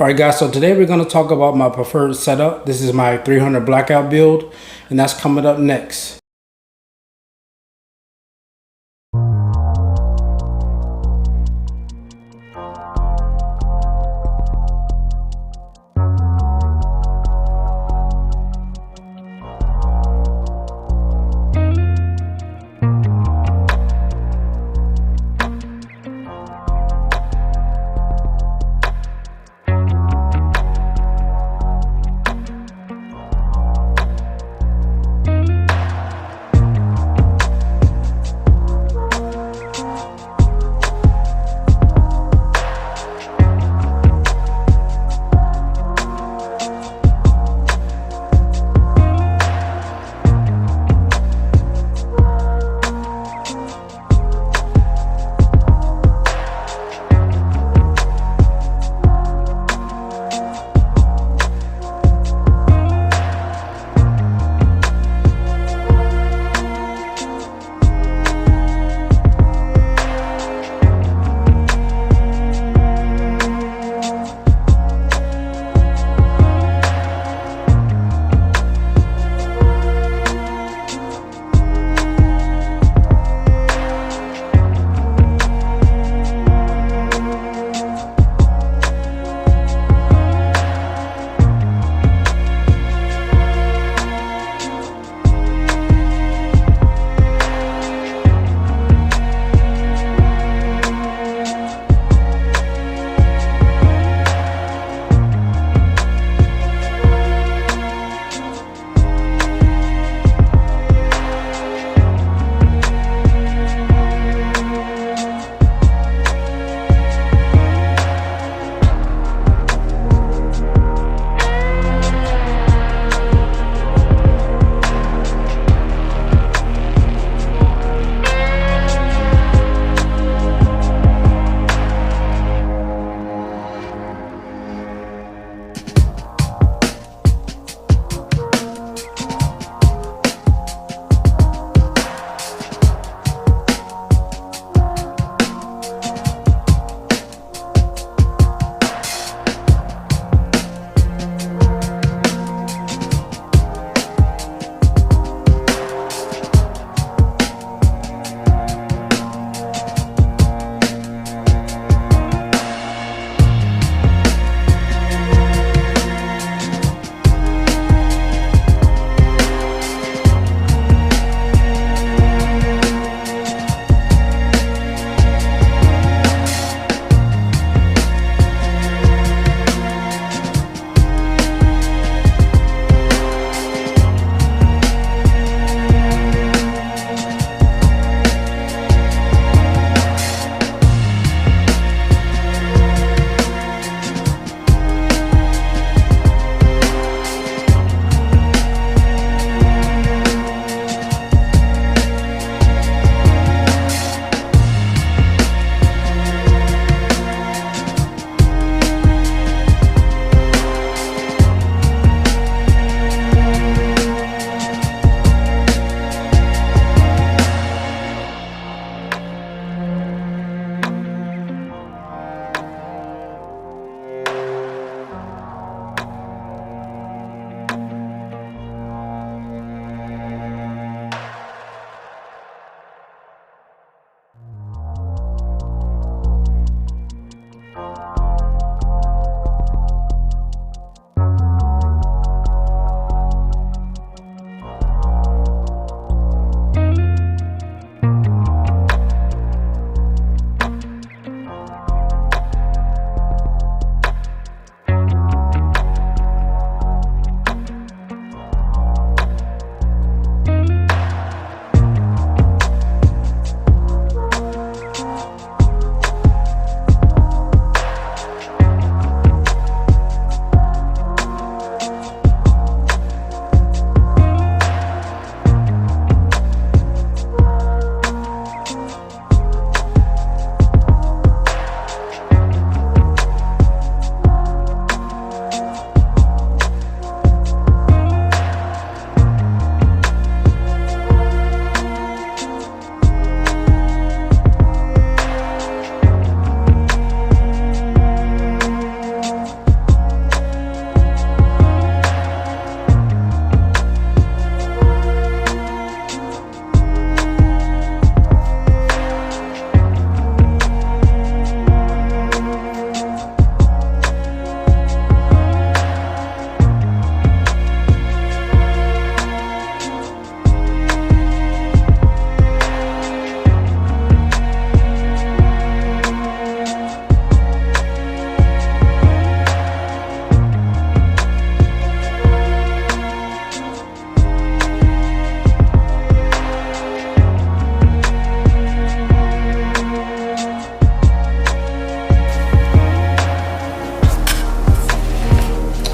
Alright guys, so today we're going to talk about my preferred setup. This is my 300 blackout build, and that's coming up next.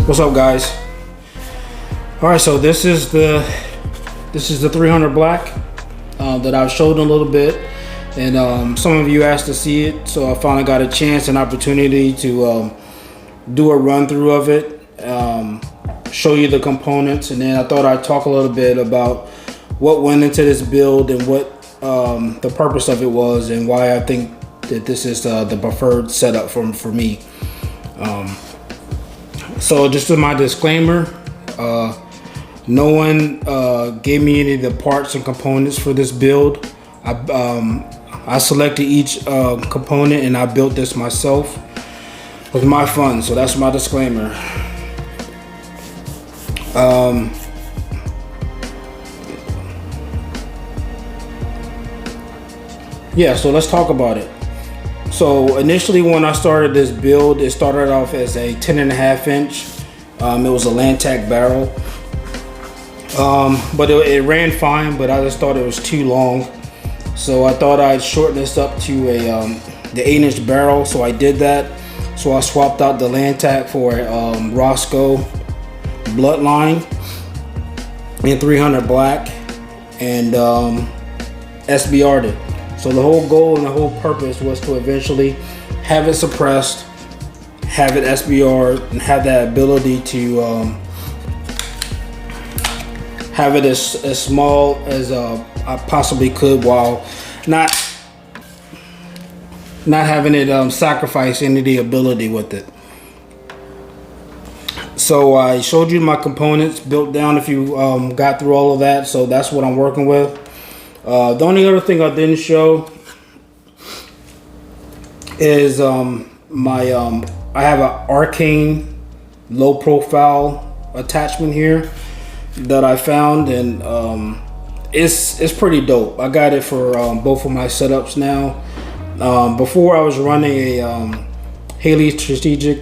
What's up, guys? All right, so this is the 300 black that I've showed a little bit, and some of you asked to see it, so I finally got a chance and opportunity to do a run through of it, show you the components, and then I thought I'd talk a little bit about what went into this build and what the purpose of it was, and why I think that this is the preferred setup for me. So just as my disclaimer, no one gave me any of the parts and components for this build. I selected each component and I built this myself with my funds, so that's my disclaimer. Yeah, so let's talk about it. So initially when I started this build, it started off as a 10.5 inch. It was a Lantac barrel, but it ran fine, but I just thought it was too long. So I thought I'd shorten this up to the 8-inch barrel, so I did that. So I swapped out the Lantac for a Roscoe Bloodline in 300 black, and SBR'd it. So the whole goal and the whole purpose was to eventually have it suppressed, have it SBR'd, and have that ability to have it as small as I possibly could, while not having it sacrifice any of the ability with it. So I showed you my components built down if you got through all of that. So that's what I'm working with. The only other thing I didn't show is I have an Arcane low profile attachment here that I found, and it's pretty dope. I got it for both of my setups now. Before I was running a Haley Strategic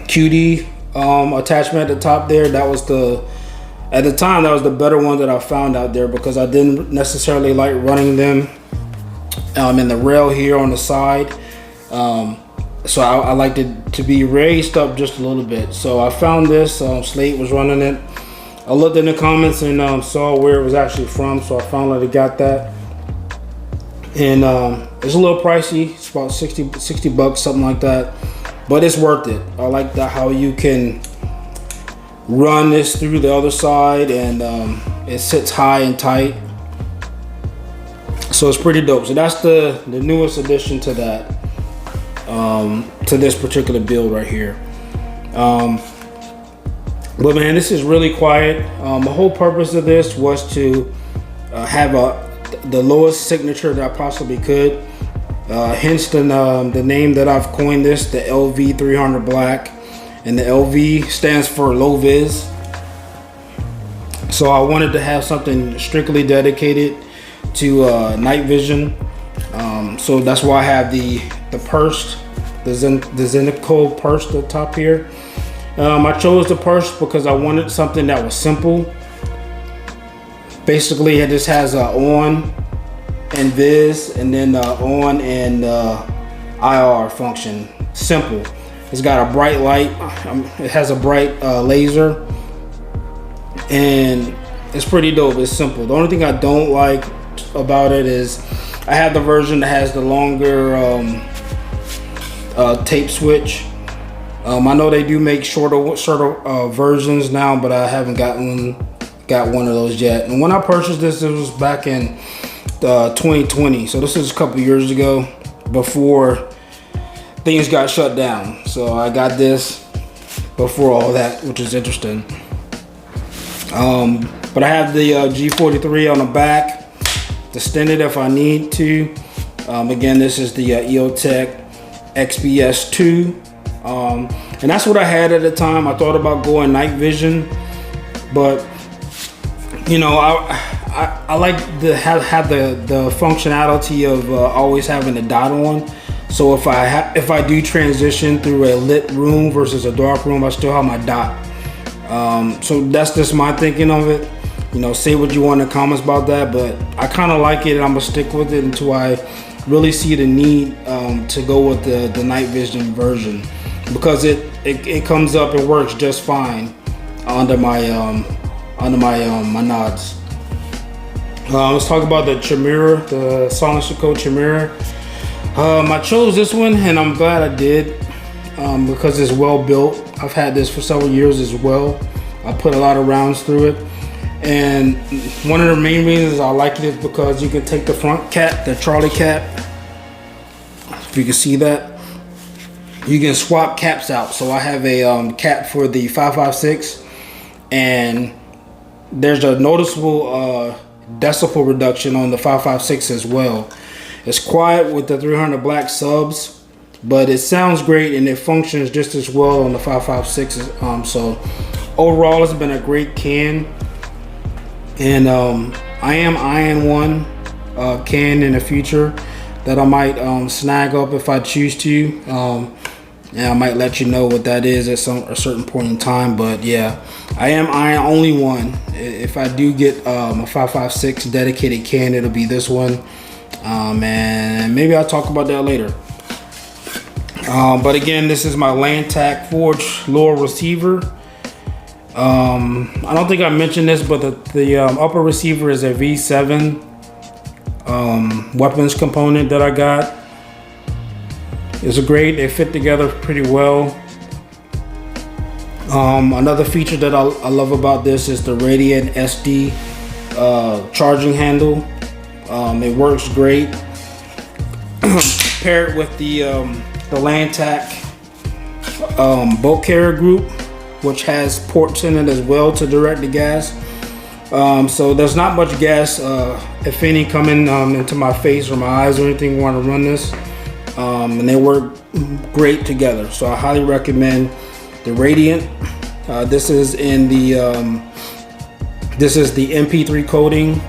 QD attachment at the top there. That was at the time that was the better one that I found out there, because I didn't necessarily like running them in the rail here on the side. So I liked it to be raised up just a little bit. So I found this, Slate was running it. I looked in the comments and saw where it was actually from, so I finally got that. And it's a little pricey, it's about 60 bucks, something like that, but it's worth it. I like how you can run this through the other side, and it sits high and tight, so it's pretty dope. So that's the newest addition to that, to this particular build right here. But man, this is really quiet. The whole purpose of this was to have the lowest signature that I possibly could, hence the name that I've coined this, the LV 300 black. And the LV stands for low vis. So I wanted to have something strictly dedicated to night vision. So that's why I have the pursed, the Zenico pursed at the top here. I chose the pursed because I wanted something that was simple. Basically, it just has a on and vis, and then on and IR function. Simple. It's got a bright light. It has a bright laser, and it's pretty dope. It's simple. The only thing I don't like about it is I have the version that has the longer tape switch. I know they do make shorter versions now, but I haven't got one of those yet. And when I purchased this, it was back in 2020. So this is a couple years ago, before things got shut down. So I got this before all that, which is interesting. But I have the G43 on the back to extend it if I need to. Again, this is the EOTech XBS2. And that's what I had at the time. I thought about going night vision, but you know, I like to have the functionality of always having the dot on. So if I do transition through a lit room versus a dark room, I still have my dot. So that's just my thinking of it. You know, say what you want in the comments about that, but I kind of like it, and I'm gonna stick with it until I really see the need to go with the night vision version. because it comes up and works just fine under my my nods. Let's talk about the Chimera, the Silencer Chimera. I chose this one, and I'm glad I did, because it's well built. I've had this for several years as well. I put a lot of rounds through it, and one of the main reasons I like it is because you can take the front cap, the Charlie cap, if you can see that, you can swap caps out. So I have a cap for the 5.56, and there's a noticeable decibel reduction on the 5.56 as well. It's quiet with the 300 black subs, but it sounds great and it functions just as well on the 5.56. So overall, it's been a great can, and I am eyeing one can in the future that I might snag up if I choose to. And I might let you know what that is at a certain point in time. But yeah, I am eyeing only one. If I do get a 5.56 dedicated can, it'll be this one. And maybe I'll talk about that later. But again, this is my Landtac Forge lure receiver. I don't think I mentioned this, but the upper receiver is a V7 weapons component that I got. It's great. They fit together pretty well. Another feature that I love about this is the Radiant SD charging handle. It works great. Paired with the Landtac boat carrier group, which has ports in it as well to direct the gas. So there's not much gas, if any, coming into my face or my eyes or anything when I run this. And they work great together. So I highly recommend the Radiant. This is in the this is the MP3 coating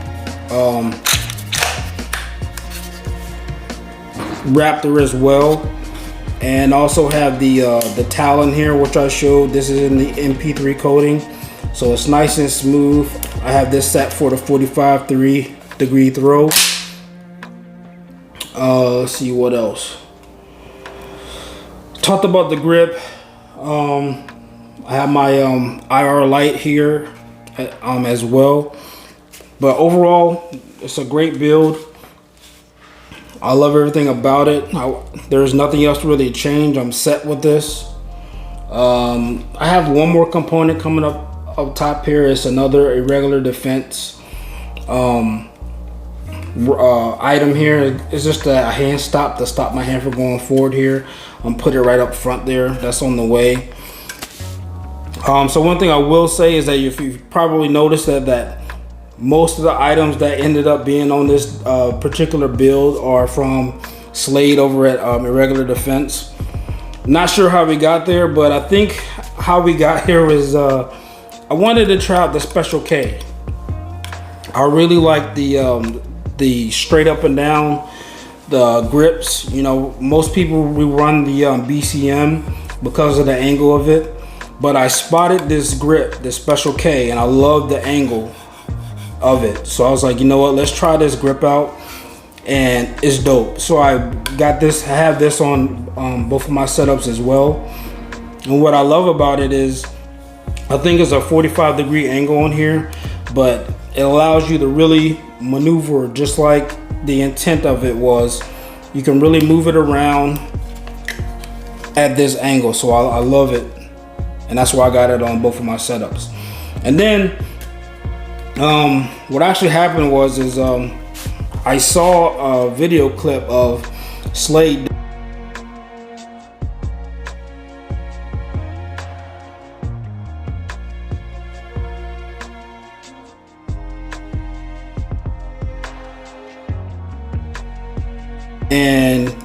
Raptor as well, and also have the Talon here, which I showed. This is in the MP3 coating, so it's nice and smooth. I have this set for the 45-degree throw. Let's see what else. Talked about the grip. I have my IR light here as well. But overall, it's a great build. I love everything about it. There's nothing else really to change. I'm set with this. I have one more component coming up top here. It's another irregular defense item here. It's just a hand stop to stop my hand from going forward here. I'm put it right up front there. That's on the way. So one thing I will say is that if you've probably noticed that most of the items that ended up being on this particular build are from Slade over at Irregular Defense. Not sure how we got there, but I think how we got here was I wanted to try out the Special K. I really like the straight up and down, the grips. You know, most people we run the BCM because of the angle of it, but I spotted this grip, the Special K, and I love the angle of it. So I was like, you know what, let's try this grip out, and it's dope. So I got this, I have this on both of my setups as well. And what I love about it is, I think it's a 45-degree angle on here, but it allows you to really maneuver just like the intent of it was. You can really move it around at this angle. So I love it, and that's why I got it on both of my setups. And then what actually happened was I saw a video clip of Slade and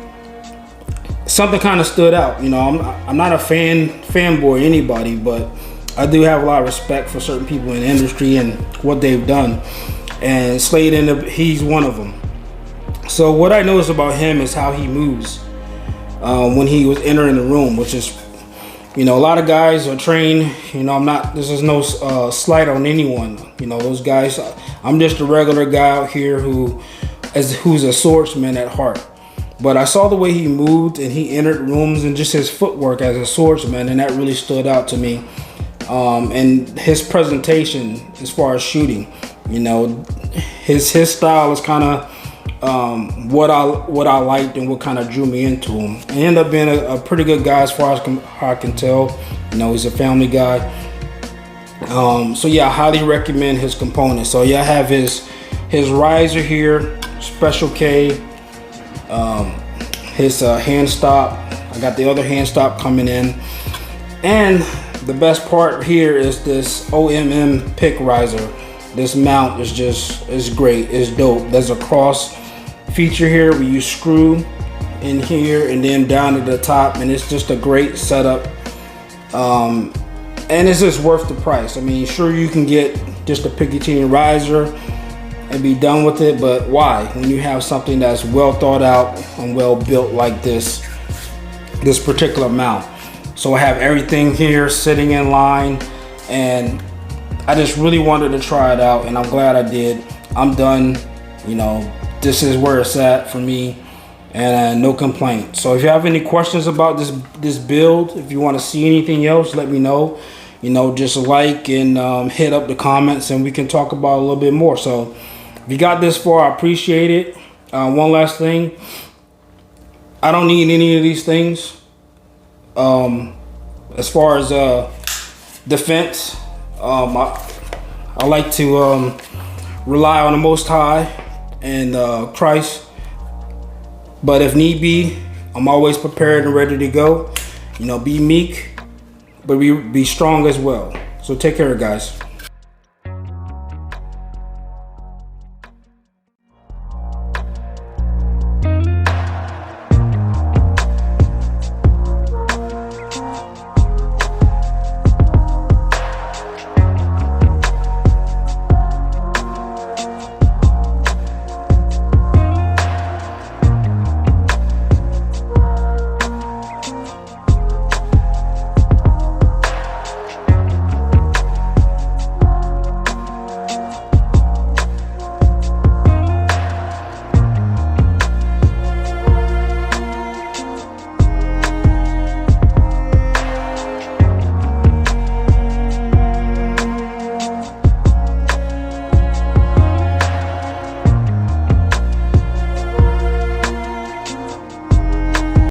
something kind of stood out. You know, I'm not a fanboy anybody, but I do have a lot of respect for certain people in the industry and what they've done. And Slade, he's one of them. So what I noticed about him is how he moves when he was entering the room, which is, you know, a lot of guys are trained. You know, this is no slight on anyone. You know, those guys, I'm just a regular guy out here who's a swordsman at heart. But I saw the way he moved and he entered rooms and just his footwork as a swordsman, and that really stood out to me. And his presentation as far as shooting, you know, his style is kind of what I liked and what kind of drew me into him. He ended up being a pretty good guy as far as how I can tell. You know, he's a family guy. So yeah, I highly recommend his components. So yeah, I have his riser here, Special K, his hand stop. I got the other hand stop coming in, and the best part here is this OMM pick riser. This mount is great. It's dope. There's a cross feature here where you screw in here and then down to the top, and it's just a great setup. And it's just worth the price. I mean, sure, you can get just a Picatinny riser and be done with it, but why when you have something that's well thought out and well built like this particular mount? So I have everything here sitting in line, and I just really wanted to try it out, and I'm glad I did. I'm done. You know, this is where it's at for me, and no complaint. So if you have any questions about this build, if you want to see anything else, let me know. You know, just like and hit up the comments, and we can talk about it a little bit more. So if you got this far, I appreciate it. One last thing, I don't need any of these things. As far as defense, I like to rely on the Most High and Christ, but if need be, I'm always prepared and ready to go. You know, be meek, but be strong as well. So take care, guys.